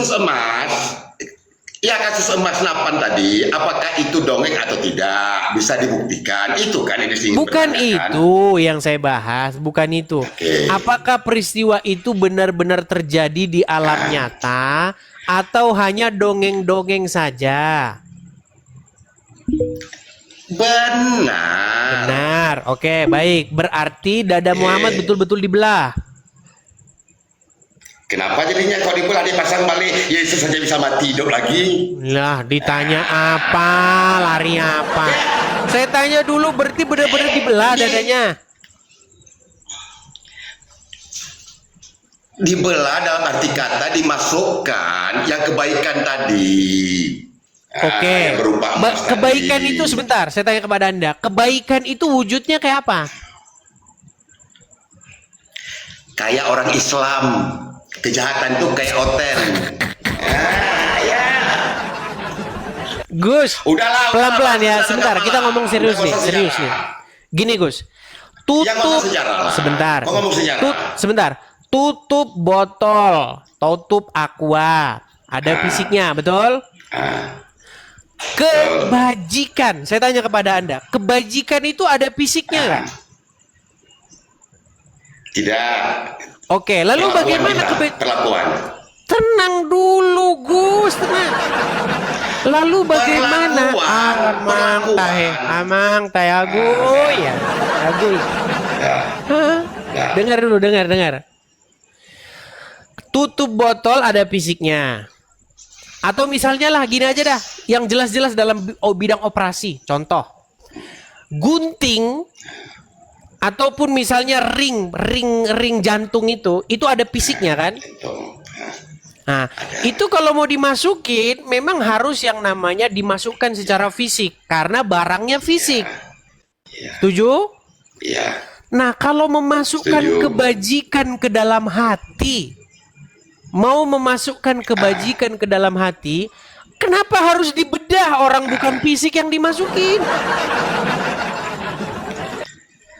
Kasus emas 8 tadi, apakah itu dongeng atau tidak? Bisa dibuktikan. Itu kan Edis ingin Bukan bertanyakan. itu yang saya bahas, bukan itu. Oke. Apakah peristiwa itu benar-benar terjadi di alam nyata atau hanya dongeng-dongeng saja? Benar. Benar. Oke, baik. Berarti dada Muhammad betul-betul dibelah. Kenapa jadinya kalau dibelah dipasang balik Yesus saja bisa mati hidup lagi? Lah, ditanya apa? Lari apa? Saya tanya dulu, berarti benar-benar dibelah dadanya. Dibelah dalam arti kata dimasukkan yang kebaikan tadi. Oke. Yang berupa emas Kebaikan tadi. itu sebentar, saya tanya kepada Anda. Kebaikan itu wujudnya kayak apa? Kayak orang Islam. Kejahatan itu kayak oten. Gus, Udahlah, pelan-pelan ya. udahlah, Sebentar, udahlah. kita ngomong serius Udah, nih, nggak usah serius sejarah. nih. Gini Gus, Yang tutup ngomong sejarah lah. sebentar. Mau ngomong sejarah. Sebentar, tutup botol, tutup aqua, ada fisiknya, betul? Kebajikan, saya tanya kepada Anda, kebajikan itu ada fisiknya nggak? Tidak. Oke, lalu Perlakuan bagaimana kita, perlakuan? Tenang dulu Gus, tenang. Lalu bagaimana? Amang tahe agu, oh ya, agu. Hah? Dengar dulu, dengar. Tutup botol ada fisiknya. Atau misalnya lah gini aja dah, yang jelas-jelas dalam bidang operasi. Contoh, gunting ataupun misalnya ring jantung itu ada fisiknya kan? Nah, itu kalau mau dimasukin memang harus yang namanya dimasukkan secara fisik karena barangnya fisik. Setuju? Iya. Nah, kalau memasukkan Setuju. kebajikan ke dalam hati, mau memasukkan kebajikan ke dalam hati, kenapa harus dibedah orang bukan fisik yang dimasukin?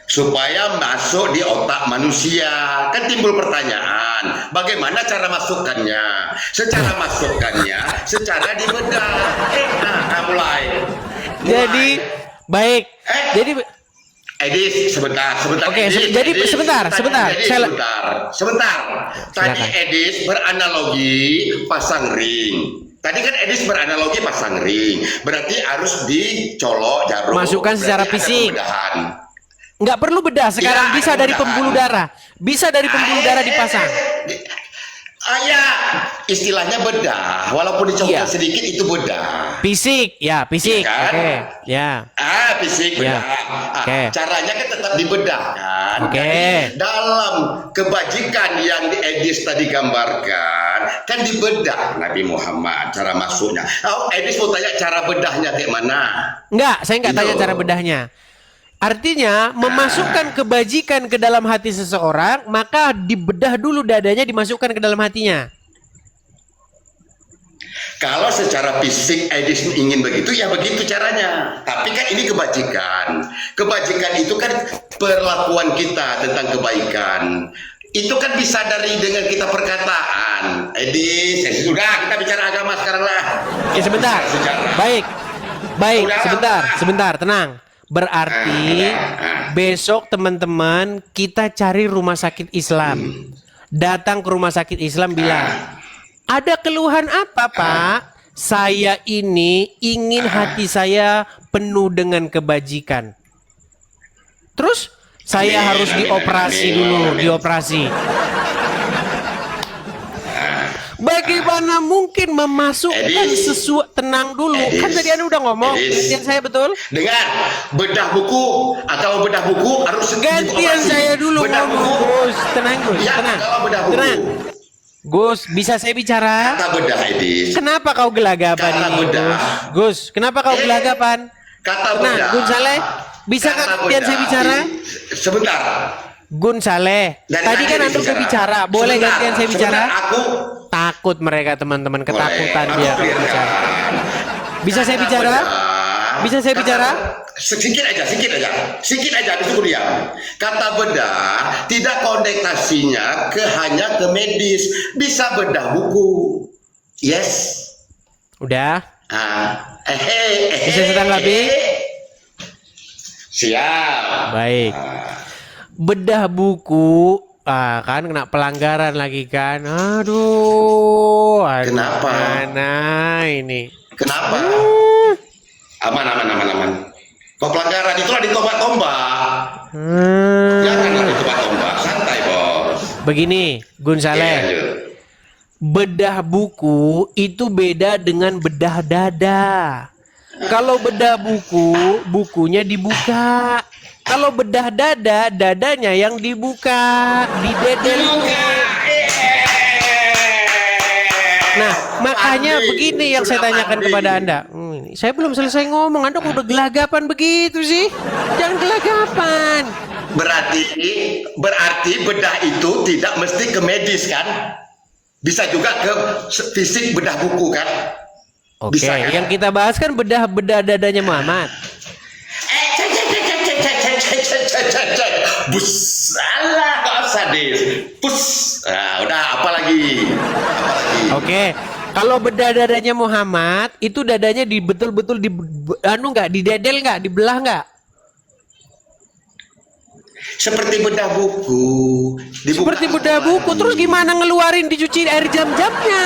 Supaya masuk di otak manusia. Kan timbul pertanyaan, bagaimana cara masukkannya? Secara masukkannya, secara dibedah. Mulai. Jadi baik. Jadi Edis, sebentar. Oke, Edis, jadi Edis. sebentar. Edis, sebentar. Tadi Silakan. Edis beranalogi pasang ring. Tadi kan Edis beranalogi pasang ring. Berarti harus dicolok jarum. Masukkan secara Berarti ada fisik. pembedahan. nggak perlu bedah sekarang, Ya, bisa ada dari pembedahan. pembuluh darah. Bisa dari pembuluh darah dipasang. Ya, istilahnya bedah. Walaupun dicolokkan Iya. sedikit itu bedah. Fisik, ya fisik. Iya kan? Oke, ya. Fisik Ya. bedah. Oke. Caranya kan tetap dibedah kan. Oke. Jadi, dalam kebajikan yang di Edis tadi gambarkan, kan dibedah Nabi Muhammad cara masuknya. Edis mau tanya cara bedahnya kayak mana? Enggak, saya nggak Gitu. tanya cara bedahnya. Artinya memasukkan kebajikan ke dalam hati seseorang, maka dibedah dulu dadanya, dimasukkan ke dalam hatinya. Kalau secara fisik Edis ingin begitu, ya begitu caranya. Tapi kan ini kebajikan. Kebajikan itu kan perlakuan kita tentang kebaikan. Itu kan bisa dengan kita perkataan. Edis, ya sudah kita bicara agama sekarang lah. Ya sebentar. Sejarah. Baik, Udah, sebentar, tenang. Berarti besok teman-teman kita cari rumah sakit Islam. Datang ke rumah sakit Islam bilang, ada keluhan apa Pak? Saya ini ingin hati saya penuh dengan kebajikan. Terus saya harus dioperasi dulu, dioperasi. Bagaimana mungkin memasukkan Edis. tenang dulu? Edis. Kan tadi Anda udah ngomong. Edis. Gantian saya betul? Dengar, bedah buku atau bedah buku harus Gantian dioperasi. saya dulu Bedah ngomong, buku. Gus. Tenang, Gus. Ya, Tenang. kalau bedah buku. Tenang. Gus, bisa saya bicara? Kata bedah, Edis. Kenapa kau gelagapan Kata ini, bedah. Gus? Gus, kenapa kau gelagapan? Kata Tenang, bedah. Gun Saleh. Bisa Kata gantian saya bedah. bicara? Sebentar. Gun Saleh. Dari Tadi kan Anda udah bicara. Boleh Sebentar, gantian saya bicara? sebentar, aku Takut mereka teman-teman, ketakutan boleh. dia Aku kalau clearkan. bicara. Bisa saya Kata bicara? bedah. Bisa saya bicara? Sedikit aja, sedikit aja, habis itu diam. Kata bedah tidak konotasinya hanya ke medis, bisa bedah buku. Yes. Udah. Bisa saya tanggapi? Siap. Baik. Bedah buku, kan kena pelanggaran lagi kan. Aduh, Kenapa? Mana ini? Kenapa? Aman. Kok pelanggaran itulah ditombak-tombak. Janganlah ditombak-tombak, santai bos. Begini, Gun Iya, Saleh. lanjut. Bedah buku itu beda dengan bedah dada. Kalau bedah buku, bukunya dibuka. Kalau bedah dada, dadanya yang dibuka, didedel. Nah, makanya Andi, begini yang saya sudah tanyakan Andi. kepada Anda. Saya belum selesai ngomong, Anda kok udah gelagapan begitu sih? Jangan gelagapan. Berarti bedah itu tidak mesti ke medis kan? Bisa juga ke fisik bedah buku kan? Oke, Bisa, kan? yang kita bahas kan bedah dadanya Muhammad. Bus, alah kok sadis. Bus, nah, udah apa lagi? Oke, kalau bedah dadanya Muhammad itu dadanya betul-betul nggak didedel nggak, dibelah nggak? Seperti bedah buku. Dibuka Seperti bedah apa buku, lagi? terus gimana ngeluarin dicuci air jam-jamnya?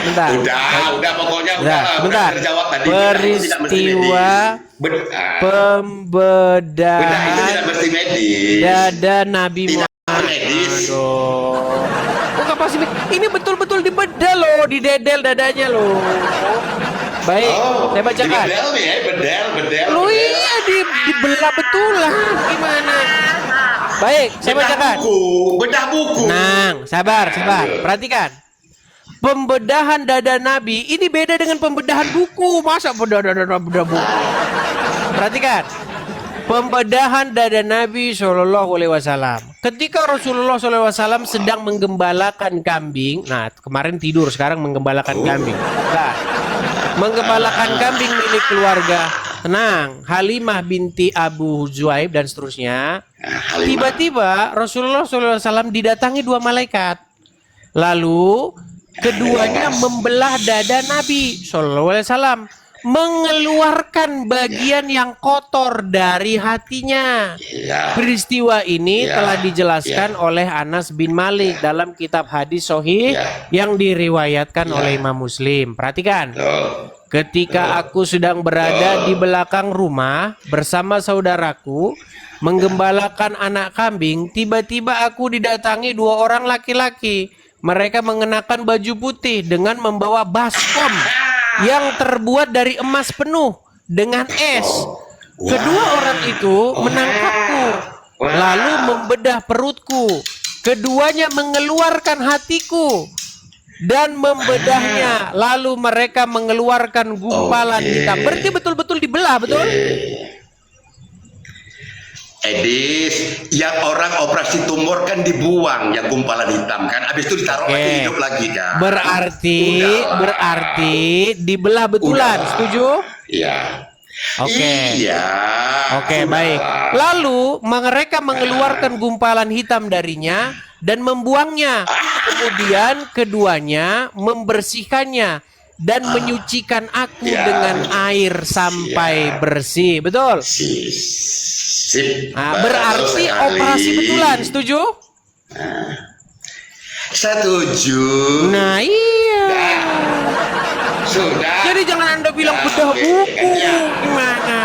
Bentar. Udah pokoknya Udah, udah sebentar. terjawab tadi. Peristiwa bedah Bedah itu tidak mesti medis. dada Nabi Tidak Muhammad. medis. Bukan pasti ini betul-betul dibedah loh, didedel dadanya loh. Baik, saya bacakan. Bedel nih ya, bedel. Loh iya dibelah betul lah. Gimana? Baik, saya bacakan. Bedah buku. Nang, sabar. Perhatikan. Pembedahan dada Nabi ini beda dengan pembedahan buku. Masa bedah buku? Perhatikan. Pembedahan dada Nabi Shallallahu Alaihi Wasallam. Ketika Rasulullah Shallallahu Alaihi Wasallam sedang menggembalakan kambing. Nah, kemarin tidur, sekarang menggembalakan kambing. Nah, menggembalakan kambing milik keluarga. Tenang, Halimah binti Abu Zuhaib dan seterusnya. Tiba-tiba Rasulullah SAW didatangi dua malaikat. Lalu keduanya membelah dada Nabi SAW, mengeluarkan bagian yang kotor dari hatinya. Peristiwa ini telah dijelaskan oleh Anas bin Malik dalam kitab hadis Sahih yang diriwayatkan oleh Imam Muslim. Perhatikan. Ketika aku sedang berada di belakang rumah bersama saudaraku menggembalakan anak kambing, tiba-tiba aku didatangi dua orang laki-laki. Mereka mengenakan baju putih dengan membawa baskom yang terbuat dari emas penuh dengan es. Kedua orang itu menangkapku, lalu membedah perutku. Keduanya mengeluarkan hatiku dan membedahnya. Lalu mereka mengeluarkan gumpalan hitam. Berarti betul-betul dibelah, betul? Edis, yang orang operasi tumor kan dibuang yang gumpalan hitam kan, habis itu ditaruh lagi hidup lagi kan. Berarti dibelah betulan, setuju? Iya. Oke. Iya. Oke, Sudah baik. lah. Lalu mereka mengeluarkan gumpalan hitam darinya dan membuangnya. Kemudian keduanya membersihkannya dan menyucikan aku dengan air sampai bersih. Betul? Sip. Nah, Betul berarti sekali. operasi betulan, setuju? Setuju. Nah, iya. Sudah. Jadi jangan Anda bilang bedah Oke, buku. ya. Gimana?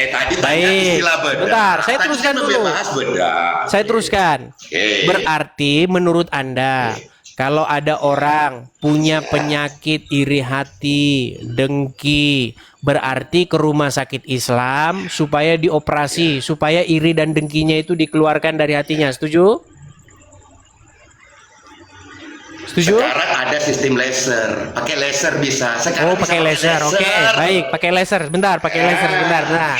Tadi tanya Baik. istilah bedah. Bentar, saya Tadi teruskan kan dulu. bahas bedah. Saya teruskan. Oke. Berarti menurut Anda kalau ada orang punya penyakit iri hati, dengki, berarti ke rumah sakit Islam supaya dioperasi, supaya iri dan dengkinya itu dikeluarkan dari hatinya. Setuju? Setuju? Sekarang ada sistem laser, pakai laser bisa. Oh, Sekarang pakai bisa laser. Oke, baik, pakai laser. Bentar, pakai laser sebentar. Nah,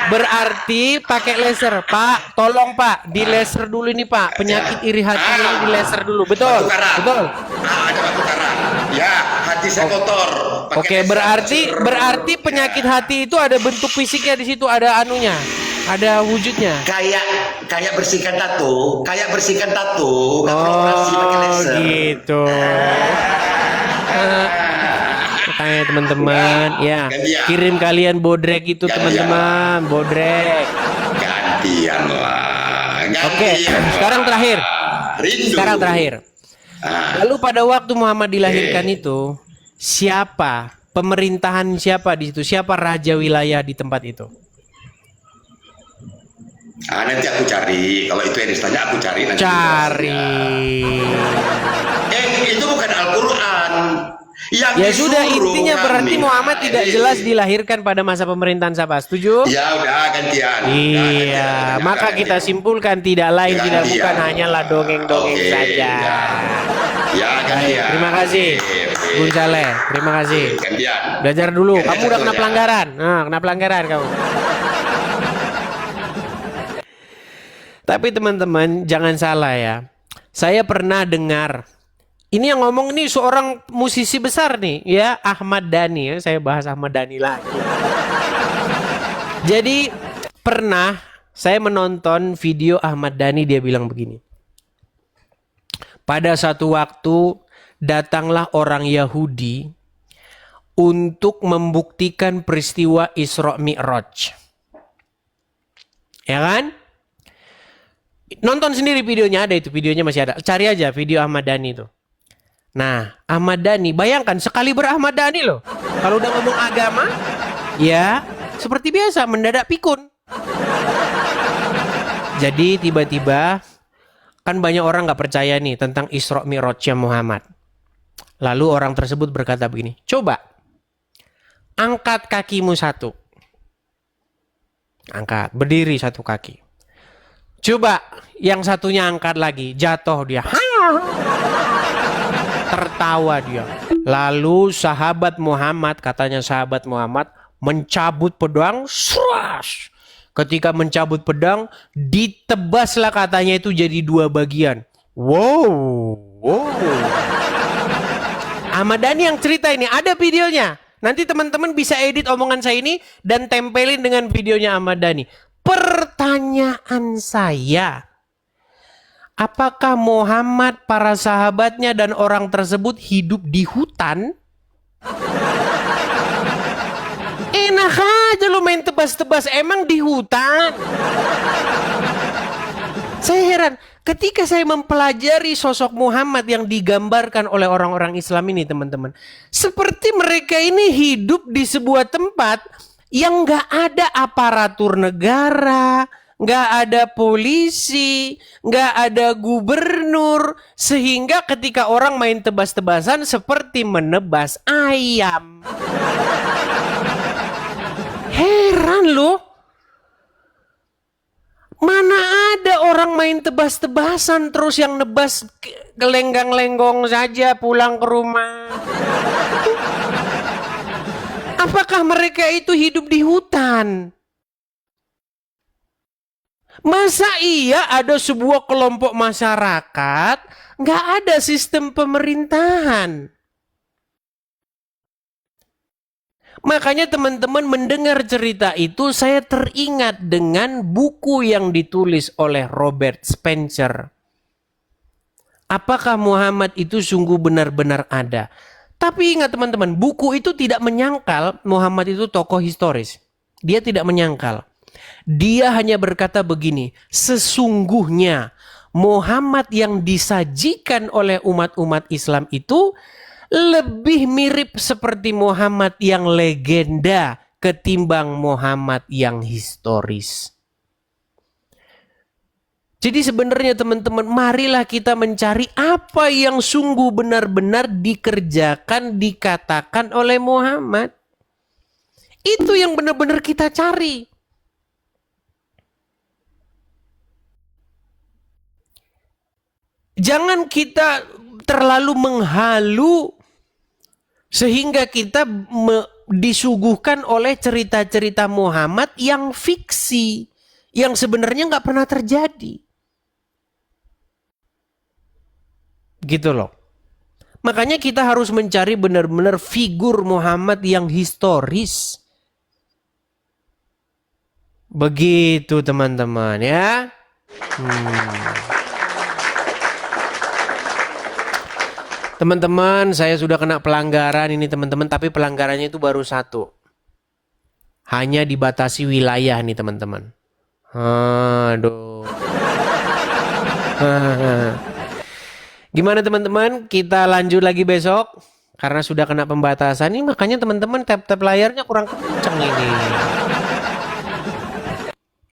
berarti pakai laser, Pak. Tolong Pak, di laser dulu ini Pak. Penyakit iri hatinya ini di laser dulu. Betul, Batu karang. betul. Ada batu karang. Ya, hati saya kotor. Pakai Oke, laser. berarti penyakit hati itu ada bentuk fisiknya di situ, ada anunya, ada wujudnya. Kayak bersihkan tato, nggak perlu operasi pakai laser. Gitu. Makanya teman-teman, ya Gantian. kirim kalian bodrek itu Gantian. teman-teman, bodrek. Gantian lah. Oke, sekarang terakhir. Rindu. Sekarang terakhir. Ah, Lalu pada waktu Muhammad dilahirkan itu, siapa pemerintahan siapa di situ? Siapa raja wilayah di tempat itu? nanti aku cari. Kalau itu yang ditanya aku cari nanti. Cari. Itu bukan Al-Quran. Yang Ya sudah, disuruh intinya berarti kami. Muhammad tidak jelas dilahirkan pada masa pemerintahan siapa. Setuju? Ya udah gantian. Iya, maka kita simpulkan tidak lain tidak Gantian. bukan hanyalah dongeng-dongeng Oke, saja. Ya Baik, gantian. terima kasih, Oke. Bung Saleh. Terima kasih. Gantian. Belajar dulu. Gantian Kamu udah kena satunya. pelanggaran. Nah, kena pelanggaran kamu. Tapi teman-teman jangan salah ya. Saya pernah dengar. Ini yang ngomong nih seorang musisi besar nih ya, Ahmad Dhani ya. Saya bahas Ahmad Dhani lagi. Jadi pernah saya menonton video Ahmad Dhani, dia bilang begini. Pada satu waktu datanglah orang Yahudi untuk membuktikan peristiwa Isra Mi'raj. Ya kan? Nonton sendiri videonya, ada itu, videonya masih ada. Cari aja video Ahmad Dhani itu. Nah, Ahmad Dhani, bayangkan sekali Ahmad Dhani loh. Kalau udah ngomong agama, ya seperti biasa mendadak pikun. Jadi tiba-tiba kan banyak orang nggak percaya nih tentang Isra Mi'rajnya Muhammad. Lalu orang tersebut berkata begini, coba angkat kakimu satu. Angkat, berdiri satu kaki. Coba yang satunya angkat lagi, jatuh dia. Tertawa dia. Lalu sahabat Muhammad, katanya sahabat Muhammad mencabut pedang, srash. Ketika mencabut pedang, ditebaslah katanya itu jadi dua bagian. Wow. Ahmad Dhani yang cerita ini, ada videonya. Nanti teman-teman bisa edit omongan saya ini dan tempelin dengan videonya Ahmad Dhani. Pertanyaan saya, apakah Muhammad, para sahabatnya dan orang tersebut hidup di hutan? Enak aja lo main tebas-tebas, emang di hutan? Saya heran, ketika saya mempelajari sosok Muhammad yang digambarkan oleh orang-orang Islam ini teman-teman. Seperti mereka ini hidup di sebuah tempat yang gak ada aparatur negara, gak ada polisi, gak ada gubernur. Sehingga ketika orang main tebas-tebasan seperti menebas ayam. Heran loh. Mana ada orang main tebas-tebasan terus yang nebas gelenggang-lenggong saja pulang ke rumah. Apakah mereka itu hidup di hutan? Masa iya ada sebuah kelompok masyarakat nggak ada sistem pemerintahan? Makanya teman-teman mendengar cerita itu saya teringat dengan buku yang ditulis oleh Robert Spencer. Apakah Muhammad itu sungguh benar-benar ada? Tapi ingat teman-teman, buku itu tidak menyangkal Muhammad itu tokoh historis. Dia tidak menyangkal. Dia hanya berkata begini, sesungguhnya Muhammad yang disajikan oleh umat-umat Islam itu lebih mirip seperti Muhammad yang legenda ketimbang Muhammad yang historis. Jadi sebenarnya teman-teman, marilah kita mencari apa yang sungguh benar-benar dikerjakan, dikatakan oleh Muhammad. Itu yang benar-benar kita cari. Jangan kita terlalu menghalu sehingga kita disuguhkan oleh cerita-cerita Muhammad yang fiksi, yang sebenarnya nggak pernah terjadi. Gitu loh. Makanya kita harus mencari benar-benar figur Muhammad yang historis. Begitu teman-teman ya. Teman-teman, saya sudah kena pelanggaran ini teman-teman, tapi pelanggarannya itu baru satu. Hanya dibatasi wilayah nih teman-teman. Aduh. Gimana teman-teman? Kita lanjut lagi besok. Karena sudah kena pembatasan ini, makanya teman-teman tap-tap layarnya kurang kenceng ini.